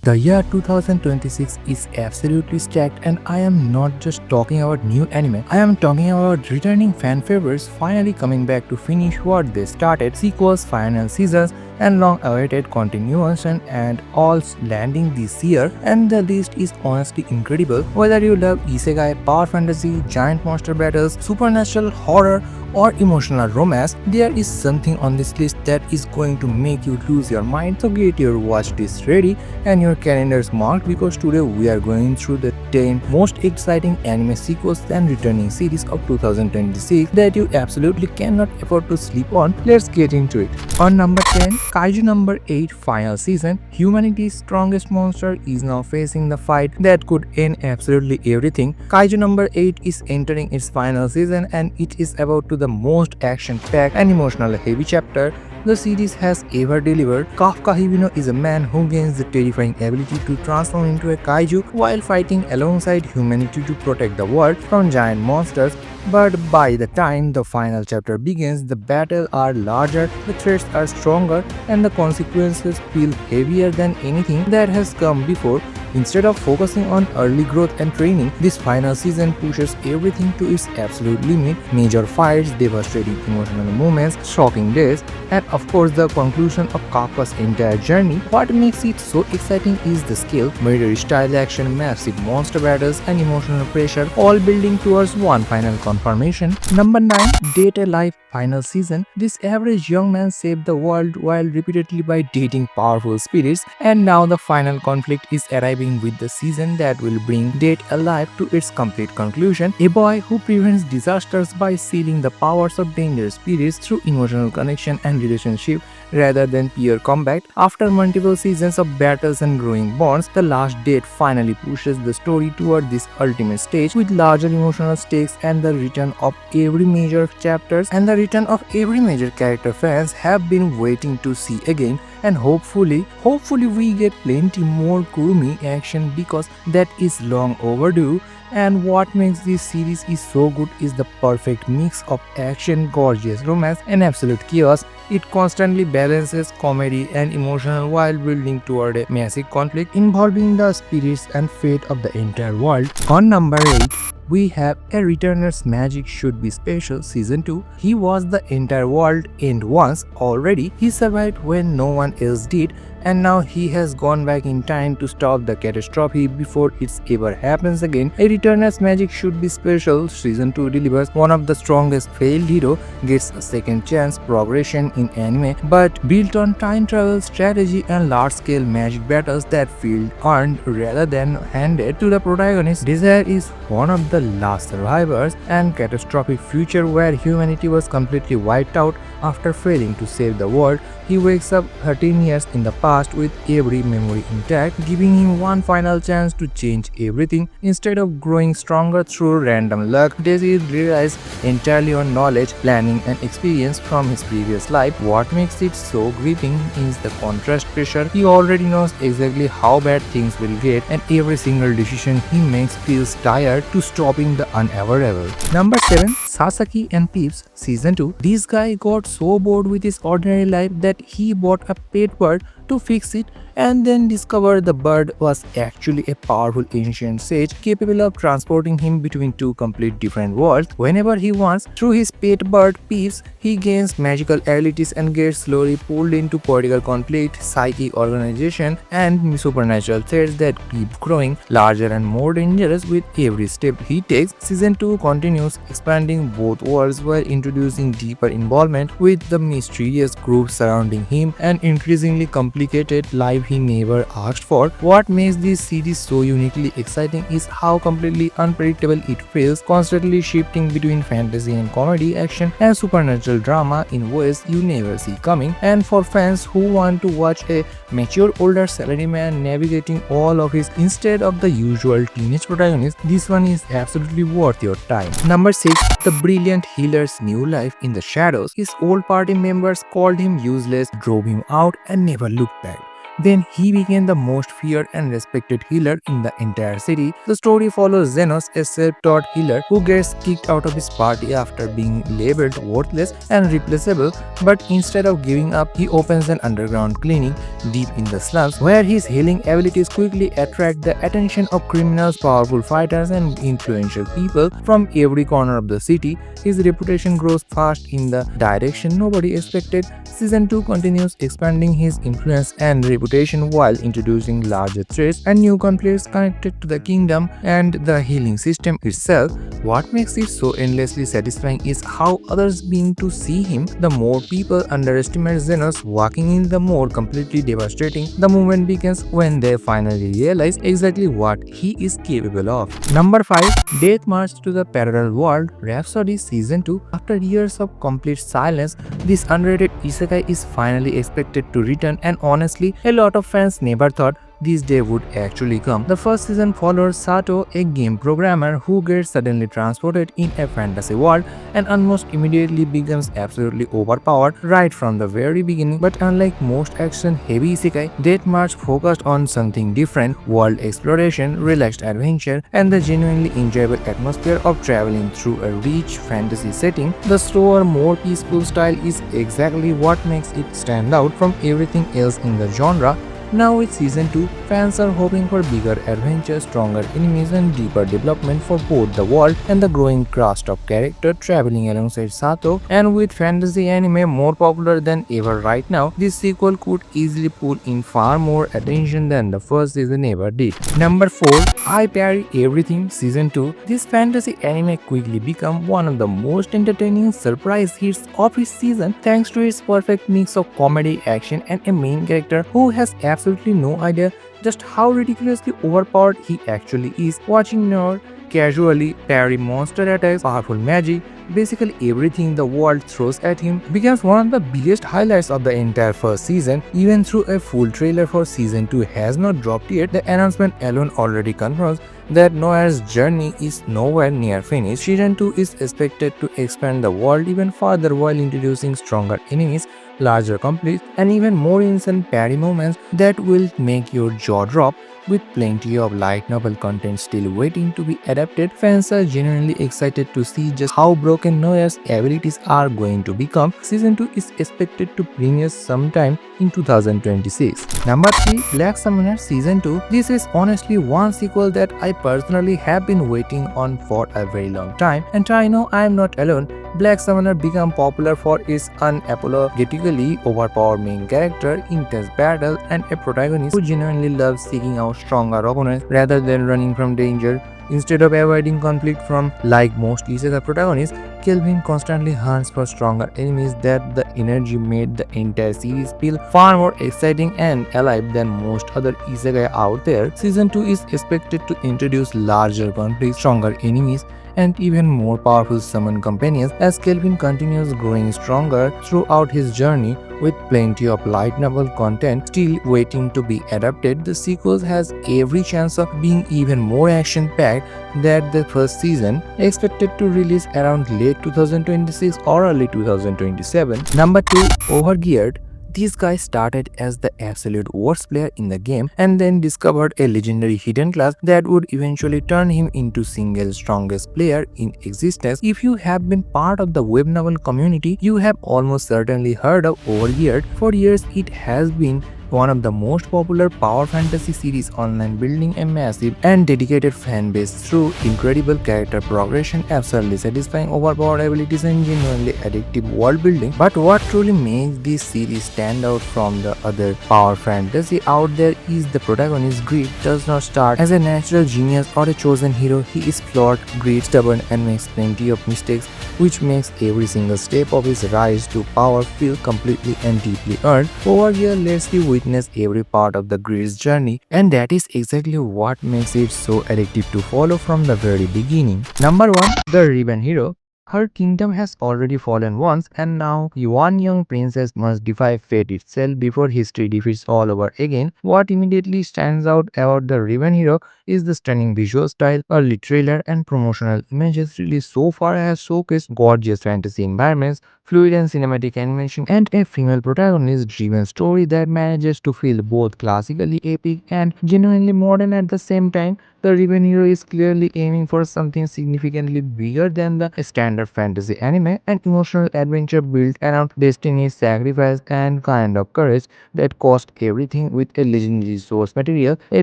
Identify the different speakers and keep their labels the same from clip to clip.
Speaker 1: The year 2026 is absolutely stacked, and I am not just talking about new anime. I am talking about returning fan favorites finally coming back to finish what they started, sequels, final seasons, and long-awaited continuation, and all landing this year. And the list is honestly incredible. Whether you love isekai, power fantasy, giant monster battles, supernatural horror, or emotional romance, there is something on this list that is going to make you lose your mind. So get your watch list ready and your calendars marked, because today we are going through the 10 most exciting anime sequels and returning series of 2026 that you absolutely cannot afford to sleep on. Let's get into it. On number 10, Kaiju number 8 final season. Humanity's strongest monster is now facing the fight that could end absolutely everything. Kaiju number 8 is entering its final season, and it is about to the most action-packed and emotional-heavy chapter the series has ever delivered. Kafka Hibino is a man who gains the terrifying ability to transform into a kaiju while fighting alongside humanity to protect the world from giant monsters. But by the time the final chapter begins, the battles are larger, the threats are stronger, and the consequences feel heavier than anything that has come before. Instead of focusing on early growth and training, this final season pushes everything to its absolute limit. Major fights, devastating emotional moments, shocking deaths, and of course the conclusion of Kafka's entire journey. What makes it so exciting is the scale, military style action, massive monster battles, and emotional pressure, all building towards one final confirmation. Number 9, Date a Life final season. This average young man saved the world while repeatedly by dating powerful spirits, and now the final conflict is arriving with the season that will bring Date Alive to its complete conclusion. A boy who prevents disasters by sealing the powers of dangerous spirits through emotional connection and relationship rather than pure combat. After multiple seasons of battles and growing bonds, the last date finally pushes the story toward this ultimate stage with larger emotional stakes and the return of every major chapters and the return of every major character fans have been waiting to see again. And hopefully we get plenty more Kurumi action, because that is long overdue. And what makes this series is so good is the perfect mix of action, gorgeous romance, and absolute chaos. It constantly balances comedy and emotion while building toward a massive conflict involving the spirits and fate of the entire world. On number 8, we have A Returner's Magic Should Be Special Season 2. He was the entire world end once already. He survived when no one else did, and now he has gone back in time to stop the catastrophe before it ever happens again. A Returner's Magic Should Be Special Season 2 delivers one of the strongest failed hero gets a second chance progression in anime, but built on time travel, strategy, and large-scale magic battles that feel earned rather than handed to the protagonist. Desire is one of the last survivors and catastrophic future where humanity was completely wiped out after failing to save the world. He wakes up 13 years in the past with every memory intact, giving him one final chance to change everything. Instead of growing stronger through random luck, Daisy relies entirely on knowledge, planning, and experience from his previous life. What makes it so gripping is the contrast pressure. He already knows exactly how bad things will get, and every single decision he makes feels tired to stopping the unavoidable. Number 7, Sasaki and Peeps Season 2. This guy got so bored with his ordinary life that he bought a pet bird to fix it, and then discovered the bird was actually a powerful ancient sage capable of transporting him between two complete different worlds whenever he wants. Through his pet bird Peeps, he gains magical abilities and gets slowly pulled into political conflict, psychic organization, and supernatural threats that keep growing larger and more dangerous with every step he takes. Season 2 continues expanding both worlds while introducing deeper involvement with the mysterious group surrounding him and increasingly complicated life he never asked for. What makes this series so uniquely exciting is how completely unpredictable it feels, constantly shifting between fantasy and comedy, action and supernatural drama in ways you never see coming. And for fans who want to watch a mature older salaryman navigating all of his instead of the usual teenage protagonist, this one is absolutely worth your time. Number 6, the brilliant healer's new life in the shadows. His old party members called him useless, drove him out, and never looked back. Then he became the most feared and respected healer in the entire city. The story follows Xenos, a self-taught healer who gets kicked out of his party after being labeled worthless and replaceable, but instead of giving up, he opens an underground clinic deep in the slums where his healing abilities quickly attract the attention of criminals, powerful fighters, and influential people from every corner of the city. His reputation grows fast in the direction nobody expected. Season 2 continues expanding his influence and reputation while introducing larger threats and new conflicts connected to the kingdom and the healing system itself. What makes it so endlessly satisfying is how others begin to see him. The more people underestimate Xenos walking in, the more completely devastating the moment begins when they finally realize exactly what he is capable of. Number 5. Death March to the Parallel World Rhapsody Season 2. After years of complete silence, this underrated isekai is finally expected to return, and honestly, a lot of fans never thought this day would actually come. The first season follows Sato, a game programmer who gets suddenly transported in a fantasy world and almost immediately becomes absolutely overpowered right from the very beginning. But unlike most action-heavy isekai, Death March focused on something different: world exploration, relaxed adventure, and the genuinely enjoyable atmosphere of traveling through a rich fantasy setting. The slower, more peaceful style is exactly what makes it stand out from everything else in the genre. Now with Season 2, fans are hoping for bigger adventures, stronger enemies, and deeper development for both the world and the growing cast of characters traveling alongside Sato. And with fantasy anime more popular than ever right now, this sequel could easily pull in far more attention than the first season ever did. Number 4. I Parry Everything Season 2. This fantasy anime quickly became one of the most entertaining surprise hits of its season thanks to its perfect mix of comedy, action, and a main character who has absolutely no idea just how ridiculously overpowered he actually is. Watching Noor casually parry monster attacks, powerful magic, basically everything the world throws at him, becomes one of the biggest highlights of the entire first season. Even though a full trailer for season 2 has not dropped yet, the announcement alone already confirms that Noah's journey is nowhere near finished. Season 2 is expected to expand the world even further while introducing stronger enemies, larger conflicts, and even more insane parry moments that will make your jaw drop. With plenty of light novel content still waiting to be adapted, fans are genuinely excited to see just how broken Noah's abilities are going to become. Season 2 is expected to premiere sometime in 2026. Number 3. Black Summoner Season 2. This is honestly one sequel that I personally have been waiting on for a very long time, and I know I am not alone. Black Summoner became popular for its unapologetically overpowered main character, intense battle, and a protagonist who genuinely loves seeking out stronger opponents rather than running from danger. Instead of avoiding conflict from like most isekai protagonists, Kelvin constantly hunts for stronger enemies. That the energy made the entire series feel far more exciting and alive than most other isekai out there. Season 2 is expected to introduce larger conflicts, stronger enemies, and even more powerful summon companions as Kelvin continues growing stronger throughout his journey. With plenty of light novel content still waiting to be adapted, the sequel has every chance of being even more action-packed than the first season, expected to release around late 2026 or early 2027. Number 2. Overgeared. This guy started as the absolute worst player in the game and then discovered a legendary hidden class that would eventually turn him into single strongest player in existence. If you have been part of the web novel community, you have almost certainly heard of Overgeared. For years, it has been one of the most popular power fantasy series online, building a massive and dedicated fan base through incredible character progression, absurdly satisfying overpowered abilities, and genuinely addictive world building. But what truly makes this series stand out from the other power fantasy out there is the protagonist. Greed does not start as a natural genius or a chosen hero. He is flawed, greedy, stubborn, and makes plenty of mistakes, which makes every single step of his rise to power feel completely and deeply earned. Overgear lets you witness every part of the Greed's journey, and that is exactly what makes it so addictive to follow from the very beginning. Number 1. The Ribbon Hero. Her kingdom has already fallen once, and now one young princess must defy fate itself before history defeats all over again. What immediately stands out about the Riven Hero is the stunning visual style. Early trailer and promotional images released so far has showcased gorgeous fantasy environments, fluid and cinematic animation, and a female protagonist-driven story that manages to feel both classically epic and genuinely modern at the same time. The Riven Hero is clearly aiming for something significantly bigger than the standard fantasy anime, an emotional adventure built around destiny, sacrifice, and kind of courage that cost everything with a legendary source material, a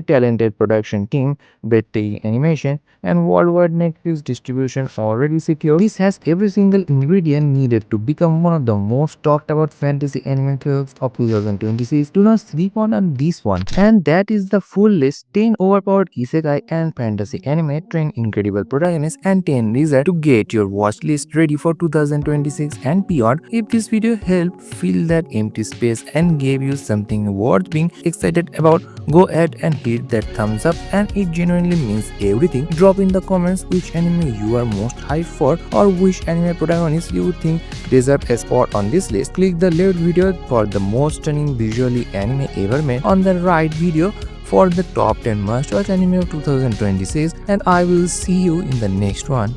Speaker 1: talented production team, breathtaking animation, and worldwide Netflix distribution already secure. This has every single ingredient needed to become one of the most talked about fantasy anime films of 2026. Do not sleep on this one. And that is the full list: 10 overpowered isekai and fantasy anime, 10 incredible protagonists, and 10 reasons to get your watch list ready for 2026 and beyond. If this video helped fill that empty space and gave you something worth being excited about, go ahead and hit that thumbs up, and it genuinely means everything. Drop in the comments which anime you are most hyped for, or which anime protagonist you think deserve a spot on this list. Click the left video for the most stunning visually anime ever made, on the right video for the top 10 must watch anime of 2026, and I will see you in the next one.